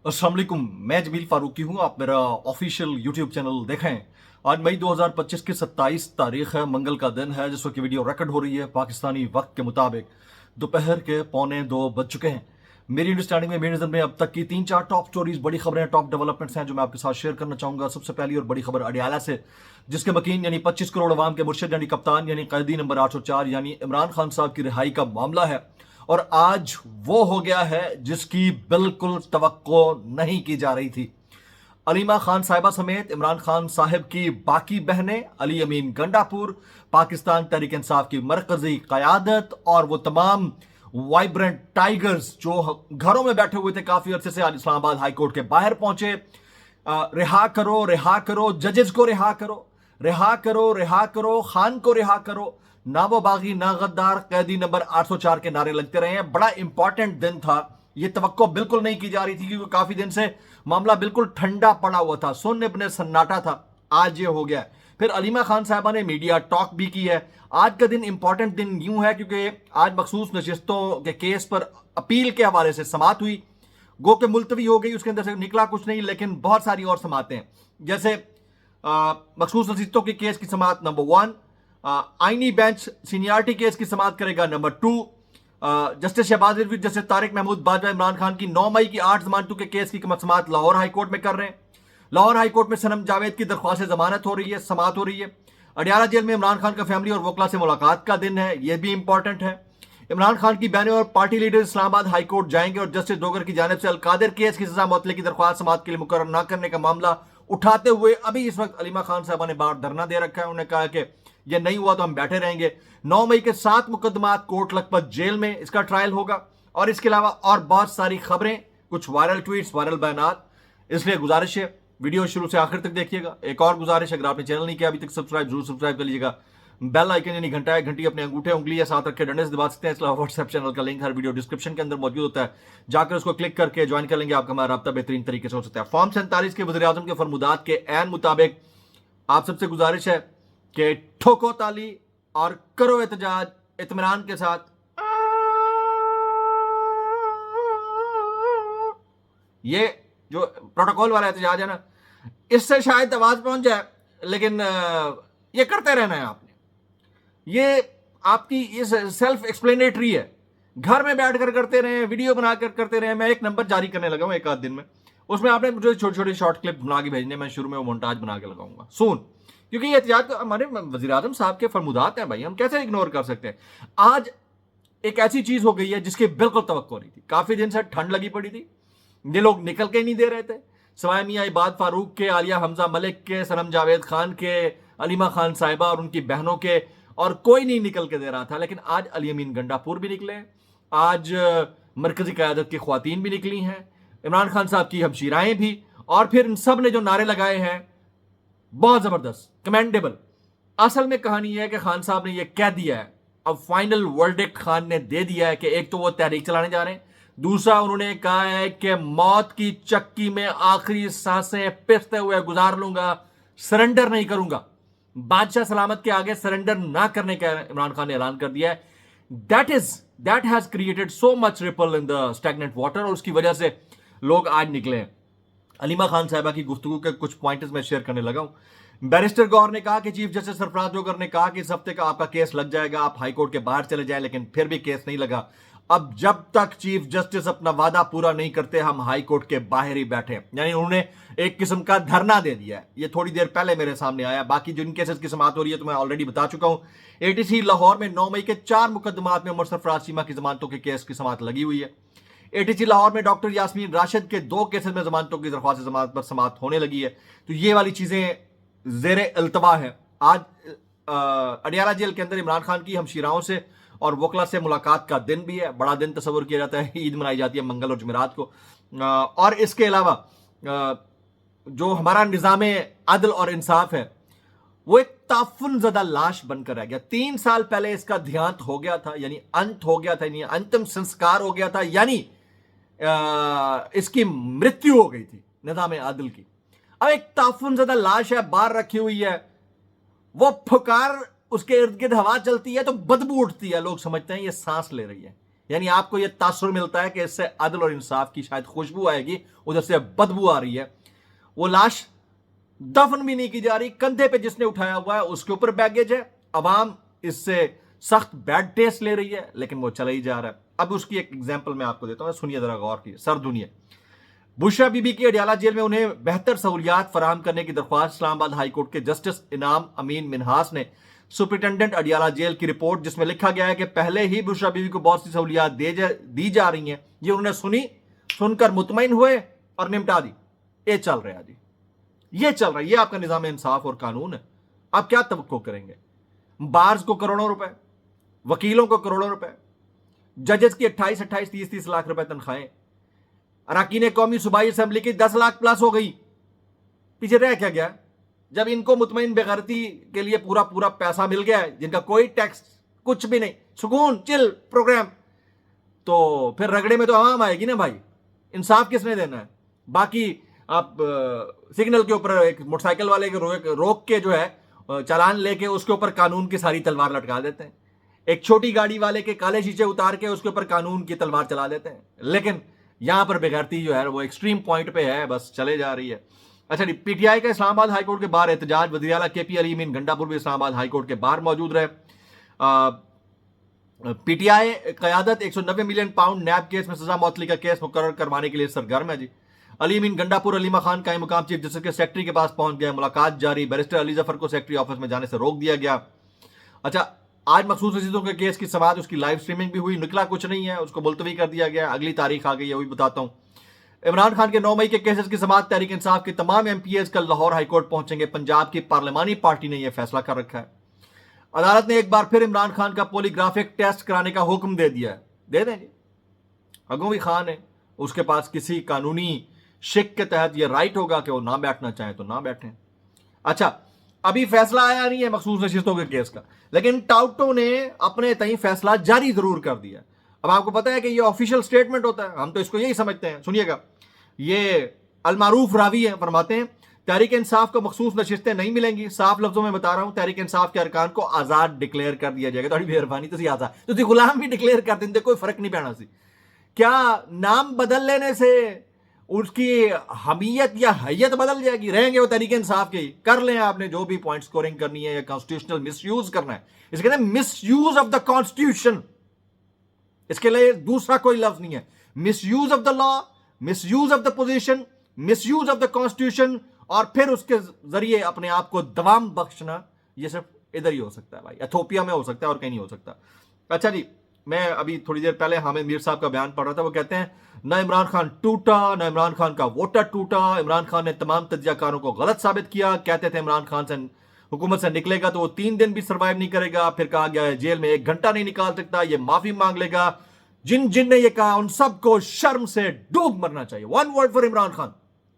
अस्सलाम वालेकुम, मैं जमील फारूकी हूँ। आप मेरा ऑफिशियल यूट्यूब चैनल देखें। आज मई 2025 की 27 तारीख है, मंगल का दिन है। जिस वक्त वीडियो रिकॉर्ड हो रही है पाकिस्तानी वक्त के मुताबिक दोपहर के 1:45 बज चुके हैं। मेरी अंडरस्टैंडिंग में, मेरी नज़र में अब तक की 3-4 टॉप स्टोरीज, बड़ी खबरें, टॉप डेवलपमेंट्स हैं जो मैं आपके साथ शेयर करना चाहूंगा। सबसे पहली और बड़ी खबर अडियाला से, जिसके मकीन यानी 25 करोड़ अवाम के मुर्शिद यानी कप्तान यानी कैदी नंबर 804 यानी इमरान खान साहब की रिहाई का मामला है। और आज वो हो गया है जिसकी बिल्कुल तवक्को नहीं की जा रही थी। अलीमा खान साहिबा समेत इमरान खान साहब की बाकी बहनें, अली अमीन गंडापुर, पाकिस्तान तहरीक इंसाफ की मरकजी क़यादत और वो तमाम वाइब्रेंट टाइगर्स जो घरों में बैठे हुए थे काफी अरसे से, आज इस्लामाबाद हाई कोर्ट के बाहर पहुंचे। रिहा करो, रिहा करो, जजेस को रिहा करो, रिहा करो, रिहा करो, खान को रिहा करो, ना वो बागी ना गद्दार, कैदी नंबर 804 के नारे लगते रहे हैं। बड़ा इंपॉर्टेंट दिन था, ये तवक्को बिल्कुल नहीं की जा रही थी क्योंकि काफी दिन से मामला बिल्कुल ठंडा पड़ा हुआ था, सुन्न अपने सन्नाटा था। आज ये हो गया। फिर अलीमा खान साहबा ने मीडिया टॉक भी की है। आज का दिन इंपॉर्टेंट दिन यूं है क्योंकि आज मखसूस नशिस्तों के केस पर अपील के हवाले से समात हुई, गो के मुलतवी हो गई। उसके अंदर से निकला कुछ नहीं, लेकिन बहुत सारी और समातें हैं। जैसे मखसूस नशिस्तों के केस की समात नंबर 1, आईनी बेंच सीनियरिटी केस की समात करेगा number 2, justice Shahbaz Rizvi, justice Tariq Mahmood Bajwa Imran Khan की 9 मई की 8 जमानतों के केस की समात लाहौर हाई कोर्ट में कर रहे हैं। लाहौर हाई कोर्ट में सनम जावेद की दरख्वास्त जमानत हो रही है, समात हो रही है। अडियाला जेल में इमरान खान का फैमिली और वकला से मुलाकात का दिन है, यह भी इंपॉर्टेंट है। इमरान खान की बहनें और party leader Islamabad high court जाएंगे और जस्टिस डोगर की जानिब से अलकादिर केस की सजा मुअत्तली की दरख्वास्त समात के लिए मुकर्रर न करने का मामला उठाते हुए अभी इस वक्त अलीमा खान साहबा ने बाहर धरना दे रखा है। उन्होंने कहा कि ये नहीं हुआ तो हम बैठे रहेंगे। 9 मई के 7 मुकदमात कोर्ट लखपत जेल में इसका ट्रायल होगा। और इसके अलावा और बहुत सारी खबरें, कुछ वायरल ट्वीट्स, वायरल बयानात। इसलिए गुजारिश है वीडियो शुरू से आखिर तक देखिएगा। एक और गुजारिश, अगर आपने चैनल नहीं किया अभी तक सब्सक्राइब जरूर सब्सक्राइब कर लीजिएगा। बेल आइकन यानी घंटा है, घंटी अपने अंगूठे उंगली या साथ रखे डंडे से दबा सकते हैं। इसके अलावा व्हाट्सएप चैनल का लिंक हर वीडियो डिस्क्रिप्शन के अंदर मौजूद होता है, जाकर उसको क्लिक करके ज्वाइन कर लेंगे। आपका हमारा राब्ता बेहतरीन तरीके से हो सकता है। फॉर्म 47 के वज़ीर आज़म के फरमुदात के ऐन मुताबिक आप सबसे गुजारिश है कि ठोको ताली और करो एहतजाज इत्मीनान के साथ। ये जो प्रोटोकॉल वाला एहतजाज है ना, इससे शायद आवाज पहुंच जाए, लेकिन ये करते रहना है आपने। ये आपकी ये सेल्फ एक्सप्लेनेटरी है। घर में बैठकर करते रहे, वीडियो बनाकर करते रहे। मैं एक नंबर जारी करने लगा हूं एक आध दिन में, उसमें आपने मुझे छोटे छोटे शॉर्ट क्लिप बना के भेजने। मैं शुरू में वो मोन्टाज बना के लगाऊंगा सून, क्योंकि ये एहतियात तो हमारे वज़ीर आज़म साहब के फरमुदात हैं भाई, हम कैसे इग्नोर कर सकते हैं। आज एक ऐसी चीज हो गई है जिसकी बिल्कुल तवक्को नहीं थी। काफी दिन से ठंड लगी पड़ी थी, ये लोग निकल के ही नहीं दे रहे थे, सवाए मियां इबाद फारूक के, आलिया हमजा मलिक के, सनम जावेद खान के, अलीमा खान साहिबा और उनकी बहनों के, और कोई नहीं निकल के दे रहा था। लेकिन आज अली अमीन गंडापुर भी निकले, आज मरकजी क़यादत की ख्वातीन भी निकली हैं, इमरान खान साहब की हमशीराएं भी, और फिर इन सब ने जो नारे लगाए हैं बहुत जबरदस्त, कमेंडेबल। असल में कहानी यह है कि खान साहब ने यह कह दिया है, अब फाइनल वर्डिक्ट खान ने दे दिया है कि एक तो वो तहरीक चलाने जा रहे हैं, दूसरा उन्होंने कहा है कि मौत की चक्की में आखिरी सांसें पिसते हुए गुजार लूंगा, सरेंडर नहीं करूंगा। बादशाह सलामत के आगे सरेंडर ना करने का इमरान खान ने ऐलान कर दिया है। That has created so much ripple in the stagnant water, और उसकी वजह से लोग आज निकले हैं। अलीमा खान साहिबा की गुफ्तगू के कुछ पॉइंट्स मैं शेयर करने लगा हूं। बैरिस्टर गौर ने कहा कि चीफ जस्टिस सरफराज जोगर ने कहा कि इस हफ्ते का आपका केस लग जाएगा, आप हाई कोर्ट के बाहर चले जाएं, लेकिन फिर भी केस नहीं लगा। अब जब तक चीफ जस्टिस अपना वादा पूरा नहीं करते हम हाई कोर्ट के बाहर ही बैठे। यानी उन्होंने एक किस्म का धरना दे दिया है। ये थोड़ी देर पहले मेरे सामने आया। बाकी जिन केसेस की समात हो रही है तो मैं ऑलरेडी बता चुका हूं। एटीसी लाहौर में 9 मई के 4 मुकदमात में उमर सरफराज सीमा की जमानतों के केस की समात लगी हुई है। एटीसी लाहौर में डॉक्टर यास्मीन राशिद के 2 केसेस में जमानतों की दरख्वास्त जमानत पर समात होने लगी है। तो ये वाली चीजें जेर अल्तवा है। आज अडियाला जेल के अंदर इमरान खान की हमशीराओं से और वकला से मुलाकात का दिन भी है। बड़ा दिन तस्वुर किया जाता है, ईद मनाई जाती है मंगल और जुमेरात को। और इसके अलावा जो हमारा निज़ाम अदल और इंसाफ है वो एक ताफुन ज़दा लाश बनकर रह गया। 3 साल पहले इसका देहांत हो गया था, यानी अंत हो गया था, यानी अंतिम संस्कार हो गया था, यानी इसकी मृत्यु हो गई थी निज़ाम अदल की। अब एक ताफुन ज़दा लाश है, बाहर रखी हुई है, वो फुकार उसके इर्द गिर्द हवा चलती है तो बदबू उठती है, लोग समझते हैं ये सांस ले रही है। यानी आपको यह तासुर मिलता है कि इससे अदल और इंसाफ की शायद खुशबू आएगी, उधर से बदबू आ रही है। वो लाश दफन भी नहीं की जा रही, कंधे पे जिसने उठाया हुआ है उसके ऊपर बैगेज है, अवाम इससे सख्त बैड टेस्ट ले रही है, लेकिन वो चला ही जा रहा है। अब उसकी एक एग्जांपल मैं आपको देता हूं, सुनिए जरा गौर कीजिए, सर दुनिया। बुशरा बीबी की अडियाला जेल में उन्हें बेहतर सहूलियात फराहम करने की दरख्वास्त इस्लामाबाद हाईकोर्ट के जस्टिस इनाम अमीन मिनहास ने सुप्रिंटेंडेंट अडियाला जेल की रिपोर्ट, जिसमें लिखा गया है कि पहले ही बुशरा बीबी को बहुत सी सहूलियात दी जा रही हैं, ये उन्होंने सुनकर मुतमईन हुए और निपटा दी। ये चल रहा है जी, ये चल रहा है, ये आपका निजाम इंसाफ और कानून है। आप क्या तवक्को करेंगे? बार्स को करोड़ों रुपए, वकीलों को करोड़ों रुपए, जजेस की 28-28, 30-30 लाख रुपए तनख्वाहें, अरकान कौमी सूबाई असेंबली की 10 लाख प्लस हो गई। पीछे रह क्या गया? जब इनको मुतमईन बेगैरती के लिए पूरा पूरा पैसा मिल गया है, जिनका कोई टैक्स कुछ भी नहीं, सुकून चिल प्रोग्राम, तो फिर रगड़े में तो आवाम आएगी ना भाई। इंसाफ किसने देना है? बाकी आप सिग्नल के ऊपर एक मोटरसाइकिल वाले के रोक के जो है चालान लेके उसके ऊपर कानून की सारी तलवार लटका देते हैं। एक छोटी गाड़ी वाले के काले शीशे उतार के उसके ऊपर कानून की तलवार चला देते हैं। लेकिन यहां पर बेगैरती जो है वो एक्सट्रीम पॉइंट पे है, बस चले जा रही है। अच्छा जी, पीटीआई का इस्लामाबाद हाईकोर्ट के बाहर एहतजाज। वज़ीर आला केपी अली मीन गंडापुर भी इस्लामाबाद हाईकोर्ट के बाहर मौजूद रहे। पीटीआई क़यादत 190 मिलियन पाउंड नैब केस में सजा मौतली का केस मुकर्रर करवाने के लिए सरगर्म है जी। अली मीन गंडापुर अलीमा खान का मुकाम चीफ जस्टिस के सेक्रेटरी के पास पहुंच गया, मुलाकात जारी। बैरिस्टर अली जफर को सेक्रेटरी ऑफिस में जाने से रोक दिया गया। अच्छा, आज मखसूस रसीदों के केस की समाअत, उसकी लाइव स्ट्रीमिंग भी हुई, निकला कुछ नहीं है, उसको मुलतवी कर दिया गया, अगली तारीख आ गई है, वही बताता हूं। इमरान खान के 9 मई के केसेस की समाअत, तहरीक इंसाफ के तमाम एमपीएस कल लाहौर हाईकोर्ट पहुंचेंगे। पंजाब की पार्लिमानी पार्टी ने यह फैसला कर रखा है। अदालत ने एक बार फिर इमरान खान का पॉलीग्राफिक टेस्ट कराने का हुक्म दे दिया है। दे देंगे, अगो भी खान है, उसके पास किसी कानूनी शिक के तहत यह राइट होगा कि वो ना बैठना चाहे तो ना बैठे। अच्छा, अभी फैसला आया नहीं है मखसूस नशिस्तों के केस का, लेकिन टाउटो ने अपने तई फैसला जारी जरूर कर दिया। अब आपको पता है कि ये ऑफिशियल स्टेटमेंट होता है, हम तो इसको यही समझते हैं। सुनिएगा, ये अलमारूफ रावी है, फरमाते हैं तहरीक इंसाफ को मखसूस नशिस्तें नहीं मिलेंगी। साफ लफ्जों में बता रहा हूं, तहरीक इंसाफ के अरकान को आजाद डिक्लेयर कर दिया जाएगा। थोड़ी मेहरबानी, तो आजाद तो गुलाम भी डिक्लेयर कर देंगे, कोई फर्क नहीं पैना सी। क्या नाम बदल लेने से उसकी हमीयत या हैयत बदल जाएगी? रहेंगे वो तहरीक इंसाफ के। कर लें आपने जो भी पॉइंट स्कोरिंग करनी है या कॉन्स्टिट्यूशनल मिसयूज करना है, इसके कहते हैं मिसयूज ऑफ द कॉन्स्टिट्यूशन। इसके लिए दूसरा कोई लफ्ज नहीं है। Misuse of the law, misuse of the position, misuse of the constitution, और फिर उसके जरिए अपने आप को दवाम बख्शना, यह सिर्फ इधर ही हो सकता है भाई। इथोपिया में हो सकता है और कहीं नहीं हो सकता। अच्छा जी, मैं अभी थोड़ी देर पहले हामिद मीर साहब का बयान पढ़ रहा था। वो कहते हैं न इमरान खान टूटा, न इमरान खान का वोटर टूटा, इमरान खान ने तमाम तजियाकारों को गलत साबित किया। कहते थे इमरान खान से हुकूमत से निकलेगा तो वो 3 दिन भी सर्वाइव नहीं करेगा। फिर कहा गया है जेल में 1 घंटा नहीं निकाल सकता, ये माफी मांग लेगा। जिन जिन ने ये कहा उन सबको शर्म से डूब मरना चाहिए। 1 वोट फॉर इमरान खान,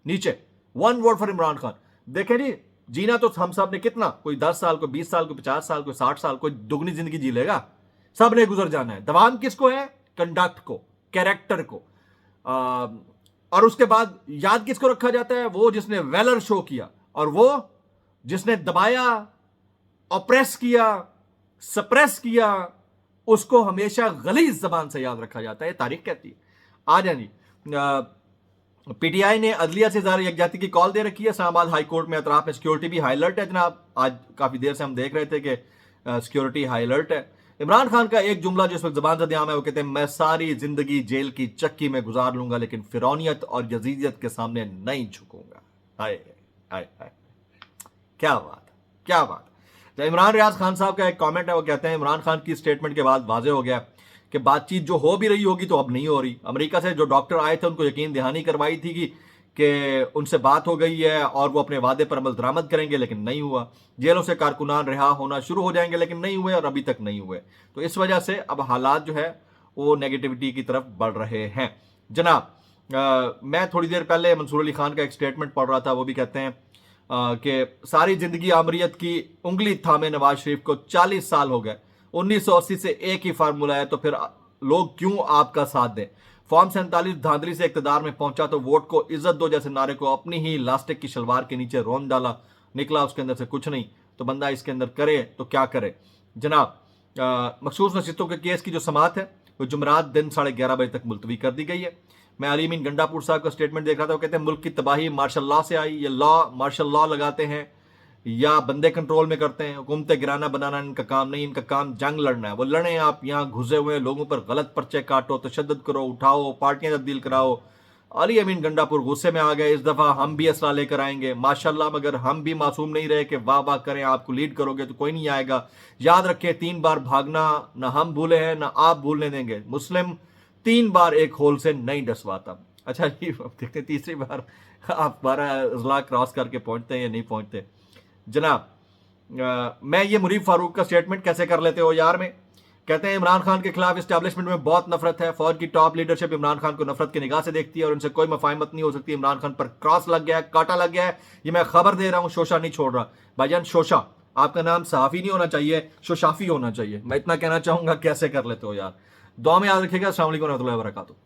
नीचे 1 वोट फॉर इमरान खान। देखें जी, जीना तो हम सब ने कितना, कोई 10 साल, कोई 20 साल, कोई 50 साल, कोई 60 साल, कोई दुगनी जिंदगी जी लेगा, सब ने गुजर जाना है। दवाम किसको है? कंडक्ट को, कैरेक्टर को। और उसके बाद याद किसको रखा जाता है? वो जिसने वेलर शो किया, और वो जिसने दबाया, ऑप्रेस किया, सप्रेस किया, उसको हमेशा गलीज जबान से याद रखा जाता है। तारीख कहती है। आ जाए, पीटीआई ने अदलिया से ज़ाहिर यकजाती की कॉल दे रखी है। इस्लामाबाद हाईकोर्ट में अतराफ में सिक्योरिटी भी हाई अलर्ट है जनाब। आज काफी देर से हम देख रहे थे कि सिक्योरिटी हाई अलर्ट है। इमरान खान का एक जुमला जो इस वक्त जबान से आम है, वो कहते हैं मैं सारी जिंदगी जेल की चक्की में गुजार लूंगा, लेकिन फिरौनियत और यजीदियत के सामने नहीं झुकूंगा। हाय हाय हाय, क्या बात, क्या बात। तो इमरान रियाज खान साहब का एक कमेंट है, वो कहते हैं इमरान खान की स्टेटमेंट के बाद वाजे हो गया कि बातचीत जो हो भी रही होगी तो अब नहीं हो रही। अमेरिका से जो डॉक्टर आए थे उनको यकीन दहानी करवाई थी कि उनसे बात हो गई है और वो अपने वादे पर अमल दरामद करेंगे, लेकिन नहीं हुआ। जेलों से कारकुनान रिहा होना शुरू हो जाएंगे, लेकिन नहीं हुए और अभी तक नहीं हुए। तो इस वजह से अब हालात जो है वो नेगेटिविटी की तरफ बढ़ रहे हैं जनाब। मैं थोड़ी देर पहले मंसूर अली खान का एक स्टेटमेंट पढ़ रहा था। वो भी कहते हैं कि सारी जिंदगी आमरीत की उंगली थामे नवाज शरीफ को 40 साल हो गए। 1980 से एक ही फार्मूला है, तो फिर लोग क्यों आपका साथ दें? फॉर्म 47 धांधली से इक्तदार में पहुंचा तो वोट को इज्जत दो जैसे नारे को अपनी ही लास्टिक की शलवार के नीचे रोन डाला, निकला उसके अंदर से कुछ नहीं। तो बंदा इसके अंदर करे तो क्या करे जनाब। मखसूस नशिस्तों के केस की जो समाअत है वो जुमरात दिन 11:30 बजे तक मुलतवी कर दी गई है। मैं अली अमीन गंडापुर साहब का स्टेटमेंट देख रहा था, वो कहते हैं मुल्क की तबाही मार्शल लॉ से आई। ये लॉ मार्शल लॉ लगाते हैं या बंदे कंट्रोल में करते हैं, हुकूमतें गिराना बनाना इनका काम नहीं, इनका काम जंग लड़ना है। वो लड़े, आप यहाँ घुसे हुए लोगों पर गलत पर्चे काटो, तशद्दुद करो, उठाओ, पार्टियां तब्दील कराओ। अली अमीन गंडापुर गुस्से में आ गए, इस दफा हम भी असला लेकर आएंगे। माशाल्लाह, मगर हम भी मासूम नहीं रहे कि वाह वाह करें, आपको लीड करोगे तो कोई नहीं आएगा। याद रखिए, 3 बार भागना ना हम भूले हैं ना आप भूलने देंगे। मुस्लिम 3 बार एक होल से नहीं डसवाता। अच्छा जी, अब देखते हैं तीसरी बार आप 12 अजला क्रॉस करके पहुंचते हैं या नहीं पहुंचते। जनाब, मैं ये मुरीफ फारूक का स्टेटमेंट कैसे कर लेते हो यार में। कहते हैं इमरान खान के खिलाफ इस्टेब्लिशमेंट में बहुत नफरत है। फौज की टॉप लीडरशिप इमरान खान को नफरत की निगाह से देखती है और उनसे कोई मफाहमत नहीं हो सकती। इमरान खान पर क्रॉस लग गया है, कांटा लग गया है। ये मैं खबर दे रहा हूं, शोशा नहीं छोड़ रहा। भाईजान शोशा, आपका नाम सहाफी नहीं होना चाहिए, शोशाफी होना चाहिए। मैं इतना कहना चाहूंगा, कैसे कर लेते हो यार। दुआ में याद रखिएगा। अस्सलाम वालेकुम रहमतुल्लाहि व बरकातुहू।